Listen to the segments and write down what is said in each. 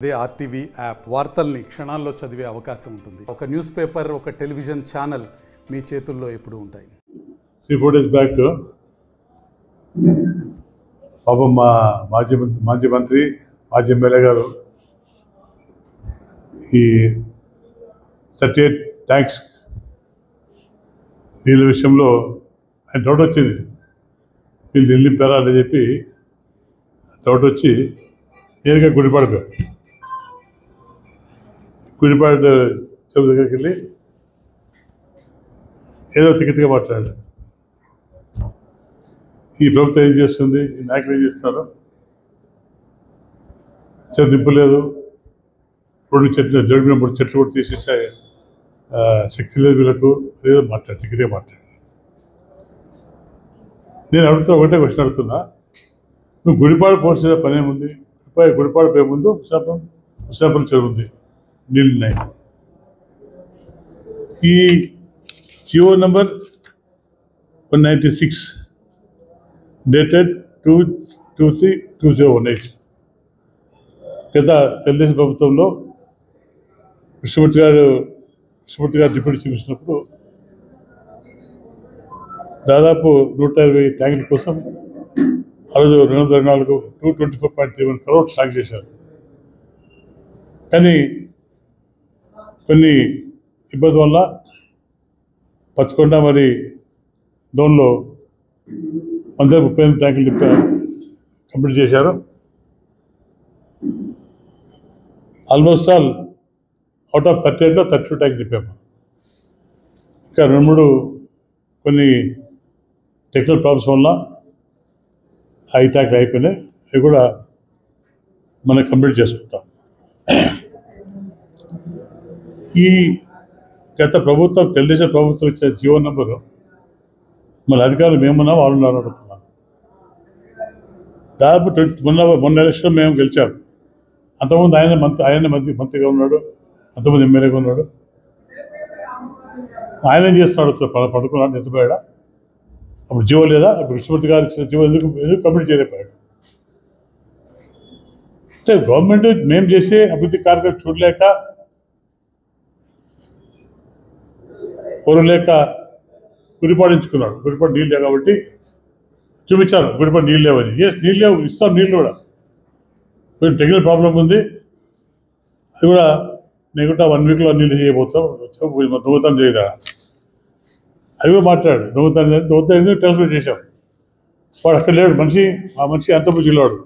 అదే RTV app వార్తల్ని క్షణాల్లో చదివే అవకాశం ఉంటుంది. ఒక న్యూస్ పేపర్, ఒక టెలివిజన్ ఛానల్ మీ చేతుల్లో ఎప్పుడు ఉంటాయి. 3-4 days బ్యాక్ పాపం మా మాజీ మంత్రి మాజీ ఎమ్మెల్యే గారు ఈ 38 ట్యాంక్స్ నీళ్ళ విషయంలో ఆయన డౌట్ వచ్చింది. వీళ్ళు నిలిపారా అని చెప్పి డౌట్ వచ్చి నేరుగా గుడిపాడు చెరువు దగ్గరికి వెళ్ళి ఏదో తిక్కతిగా మాట్లాడాడు. ఈ ప్రభుత్వం ఏం చేస్తుంది, ఈ నాయకులు ఏం చేస్తున్నారు, చెరువు నింపలేదు, 2 చెట్లు జడిపిన 3 చెట్లు కూడా తీసేసే శక్తి లేదు వీళ్ళకు, ఏదో మాట్లాడు తిక్కతిగా మాట్లాడు. నేను ఒకటే క్వశ్చన్ అడుగుతున్నా, నువ్వు గుడిపాడు పోసిన పని ఏముంది? గుడిపాడు పోయే ముందు హుస్నాపురం చెరువు ఉంది, నీళ్ళు ఉన్నాయి. ఈ జియో నంబర్ 196 డేటెడ్ 2/3/2018 గత తెలుగుదేశం ప్రభుత్వంలో కృష్ణమూర్తి గారు డిప్యూటీ చీఫ్ ఇచ్చినప్పుడు దాదాపు 120 ట్యాంకుల కోసం ఆ రోజు 224.31 crores సాగు చేశారు. కానీ కొన్ని ఇబ్బంది వల్ల పచ్చకొండ మరి డోన్లో 138 ట్యాంకులు కంప్లీట్ చేశారు. ఆల్మోస్ట్ ఆల్ అవుట్ ఆఫ్ 38లో 32 ట్యాంకులు నింపాము. ఇంకా 2-3 కొన్ని టెక్నికల్ ప్రాబ్లమ్స్ వల్ల 5 ట్యాంకులు అయిపోయినాయి. అవి కూడా మనం కంప్లీట్ చేసుకుంటాం. ఈ గత ప్రభుత్వం తెలుగుదేశం ప్రభుత్వం ఇచ్చిన జియో నంబరు మన అధికారులు మేమున్నా వాళ్ళు ఉన్నారు అడుగుతున్నాం. దాదాపు మొన్న ఎలక్షన్ మేము గెలిచాము. అంతకుముందు ఆయన మంత్రిగా ఉన్నాడు, అంతకుముందు ఎమ్మెల్యేగా ఉన్నాడు. ఆయన ఏం చేస్తున్నాడు, పడుకున్నాడు, నిద్రపోయాడా? అప్పుడు జియో లేదా? ఇప్పుడు కృష్ణమూర్తి గారు ఇచ్చిన జియో ఎందుకు కంప్లీట్ చేయలేకపోయాడు? అంటే గవర్నమెంట్ మేము చేసే అభివృద్ధి కార్యక్రమం చూడలేక లేక గుడిపాడించుకున్నాడు. గుడిపాడు నీళ్ళు లేవు కాబట్టి చూపించాను, గుడిపాడు నీళ్ళు లేవని. నీళ్ళు లేవు, ఇస్తాం నీళ్ళు కూడా. కొంచెం టెక్నికల్ ప్రాబ్లం ఉంది, అది కూడా నేను కూడా 1 weekలో నీళ్ళు చేయబోతాం, దొంగతనం చేయదా అది కూడా మాట్లాడు. దొంగతనం ట్రాన్స్ఫర్ చేశాం. వాడు అక్కడ లేడు మనిషి, ఆ మనిషి అంతపు జిల్లాడు.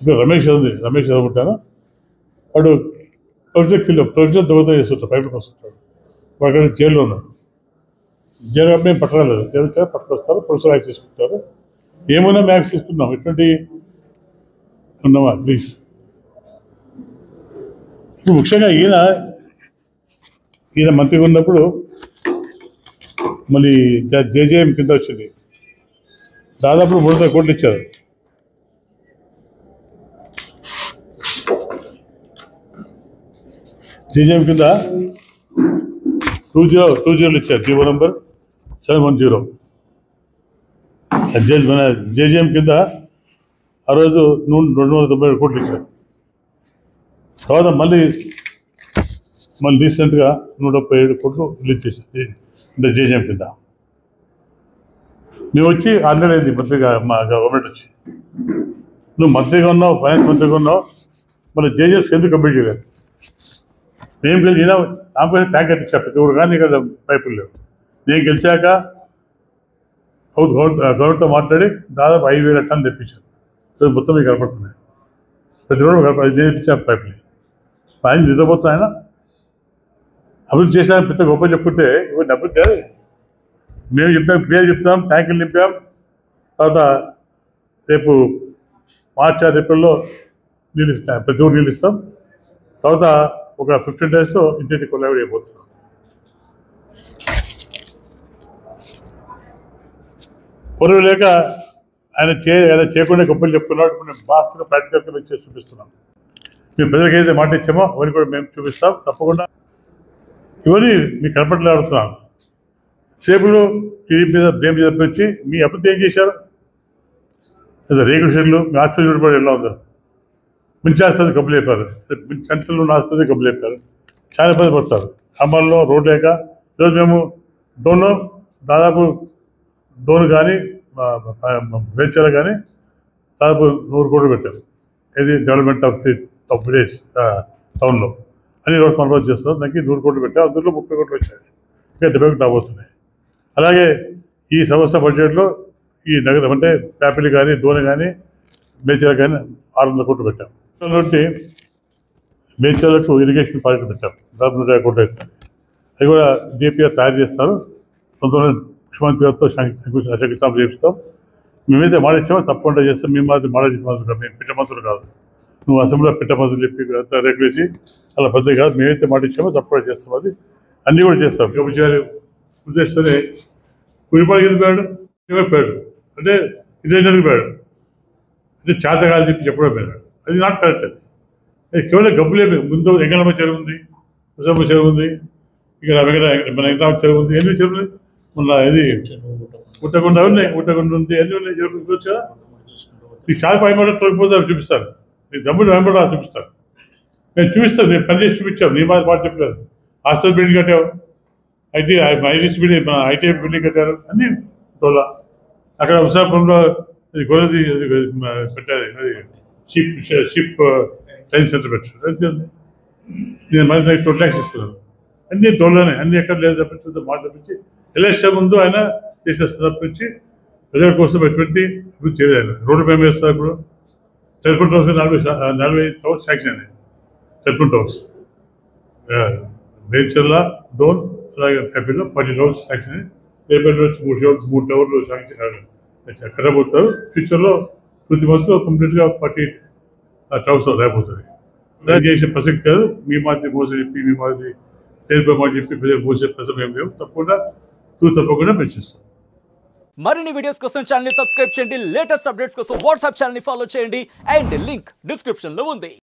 ఇప్పుడు రమేష్ చదువుకుంటాను, వాడు ప్రొఫెసర్ దొంగతనం చేస్తుంటాడు, పైపులకు వస్తుంటాడు. వాడు అక్కడ జైల్లో ఉన్నాడు. జైలు మేము పట్టరాలేదు, జైలు పట్టుకొస్తారు, ప్రొఫెసర్ యాక్ట్ చేసుకుంటారు. ఏమైనా మ్యాక్స్ తీసుకున్నాం, ఎటువంటి ఉన్నామా ప్లీజ్. ఇప్పుడు ముఖ్యంగా ఈయన మంత్రిగా ఉన్నప్పుడు మళ్ళీ జేజేఎం కింద వచ్చింది. దాదాపు 300 కోట్లు ఇచ్చారు. జేజేఎం కింద 20 ఇచ్చారు, జియో నంబర్ 710. మన జేజేఎం కింద ఆ రోజు 297 కోట్లు ఇచ్చారు. తర్వాత మళ్ళీ రీసెంట్గా 137 కోట్లు రిలీజ్ చేసింది అంటే జేజేఎం కింద. మేము వచ్చి 6 నెలలు అయింది మంత్రిగా, మా గవర్నమెంట్ వచ్చి. నువ్వు మంత్రిగా ఉన్నావు, ఫైనాన్స్ మంత్రిగా ఉన్నావు, మన జేజేఎఫ్ ఎందుకు కంప్లీట్ చేయలేదు? మేము గెలిచినా నాకు ట్యాంక్ ఎత్తిచ్చా ప్రతి ఊరు, కానీ ఇక్కడ పైపులు లేవు. నేను గెలిచాక గవర్నమెంట్తో మాట్లాడి దాదాపు 5,000 టన్నులు తెప్పించాను. మొత్తం మీకు కనపడుతున్నాయి, ప్రతి రోజు నేను తెప్పించా పైపులు. ఆయన నిద్రపోతున్నా, ఆయన అభివృద్ధి చేశాను పెద్ద గొప్ప చెప్పుకుంటే ఇవన్నీ అభివృద్ధి కాదు. మేము చెప్పాం, క్లియర్ చెప్తాం, ట్యాంకులు నింపాం. తర్వాత రేపు మార్చి ఏప్రిల్లో నీళ్ళు ఇస్తాం, ప్రతి ఊరు నీళ్ళు ఇస్తాం. తర్వాత ఒక 15 daysలో ఇంటింటి కొలాబడి అయిపోతున్నాం. పొరుగు లేక ఆయన చేయకుండా గొప్పలు చెప్తున్నాడు. ఇప్పుడు మేము బాస్గా ప్రాక్టికల్గా మేము చేసి చూపిస్తున్నాం. మేము ప్రజలకు ఏదైతే మాట ఇచ్చామో అవన్నీ కూడా మేము చూపిస్తాం తప్పకుండా. ఇవన్నీ మీకు కనపడలే అడుగుతున్నాను. సేపులు టీడీపీ మీద బ్లేమ్ చెప్పి మీ అభివృద్ధి ఏం చేశారు? రేకుల షెడ్లు మీ ఆశ్చర్య ఎలా ఉందో మించి ఆసుపత్రి కబ్బులు అయిపోయారు, సెంట్రల్లో ఉన్న ఆసుపత్రి కబ్బులు అయిపోయారు. చాలా ఇబ్బంది పడతారు. అమల్లో రోడ్ లేక ఈరోజు మేము డోన్లో దాదాపు డోన్ కానీ వెంచర్ కానీ దాదాపు 100 కోట్లు పెట్టారు. ఇది డెవలప్మెంట్ ఆఫ్ విలేజ్ టౌన్లో అన్ని రోజు కన్వర్ట్ చేస్తున్నాం. దానికి 100 కోట్లు పెట్టాం. అందులో 30 కోట్లు వచ్చాయి, ఇంకా 70 కోట్లు రాబోతున్నాయి. అలాగే ఈ సంవత్సర బడ్జెట్లో ఈ నగరం అంటే ప్యాపిల్ కానీ డోన్ కానీ మేచర్ కానీ 600 కోట్లు పెట్టాం. కాబట్టి మేచర్లకు ఇరిగేషన్ ప్రాజెక్టు పెట్టాం, దాదాపు 150 కోట్లు అవుతుంది. అది కూడా డిపిఆర్ తయారు చేస్తారు. తొందరగా ముఖ్యమంత్రి గారితో శంకుస్థాపన చేపిస్తాం. మేమైతే మాట ఇచ్చామో తప్పకుండా చేస్తాం. మేము మాత్రం మాట చెప్పాల్సి కాదు, మేము పిట్ట మనుషులు కాదు. నువ్వు అసెంబ్లీలో పిట్ట మనుషులు చెప్పి అంతా రేకులేసి అలా పెద్ద కాదు. మేమైతే మాట ఇచ్చామో తప్పకుండా చేస్తాం. అది అన్నీ కూడా చేస్తాం. కాబట్టి చేయాలి ఉద్దేశంతోనే కుడిపాడికి ఎందుకు పోయాడు అంటే ఇదేంటందుకు పోయాడు అంటే చేతగాలు చెప్పడం పోయినాడు. అది నాట్ కరెక్ట్. అది కేవలం గబ్బులే. ముందు ఎంగళమ్మ చెరువు ఉంది, ముసమ్మ చెరువు ఉంది, ఇక్కడ మన ఎంగళమ్మ చెరువు ఉంది, ఎన్ని చెరువులు మొన్న ఇది ఉట్టకుండా ఉన్నాయి, ఉట్టకుండా ఉంది, ఎన్ని ఉన్నాయి చెరువులు చూడొచ్చు కదా. ఈ చాలా భయపడ తొలగిపోతే చూపిస్తాను, నీ దమ్ముడు భయపడ చూపిస్తాను. నేను చూపిస్తాను, నేను పని చేసి చూపించాను. నీ మాట చెప్పలేదు. హాస్టల్ బిల్డింగ్ కట్టావు, ఐటీసీ బిల్డింగ్, మన ఐటీఐ బిల్డింగ్ కట్టారు, అన్నీ తోలా. అక్కడ విశాఖపట్నంలో గొడవది పెట్టారు, అది షిప్ సైన్స్ సెంటర్ పెట్టారు. నేను మరి 2 lakhs ఇస్తున్నాను. అన్నీ తోలనే, అన్నీ ఎక్కడ లేదు తప్పించి మాట తప్పించి ఎలక్షన్ ముందు ఆయన చేసేస్తారు తప్పించి ప్రజల కోసం ఎటువంటి అభివృద్ధి చేయలేదు. ఆయన రోడ్డు పైన వేస్తారు. ఇప్పుడు టెలిఫోన్ టవర్స్ 40 టవర్స్ శాంక్షన్ అయినాయి. టెలిఫోన్ టవర్స్ మేడ్చర్ల డోన్ అలాగే హ్యాపీలో 40 టవర్స్ శాంక్షన్ అయ్యి రేపటి వచ్చి 3 టవర్లు శాంక్షన్ కట్టబోతారు. ఫ్యూచర్లో 2 months కంప్లీట్గా 40 టవర్స్ రాబోతుంది. చేసే ప్రసక్తి కాదు. మీ మాదిరి మోసం చెప్పి మీ మాదిరి తేలిపై మాట చెప్పి ప్రజలు మోసే ప్రజలు ఏం లేవు. తప్పకుండా పెంచేస్తాం. మరిన్ని వీడియోస్ కోసం ఛానల్ ని సబ్స్క్రైబ్ చేయండి. లేటెస్ట్ అప్డేట్స్ కోసం వాట్సాప్ ఛానల్ ని ఫాలో చేయండి. అండ్ లింక్ డిస్క్రిప్షన్ లో ఉంది.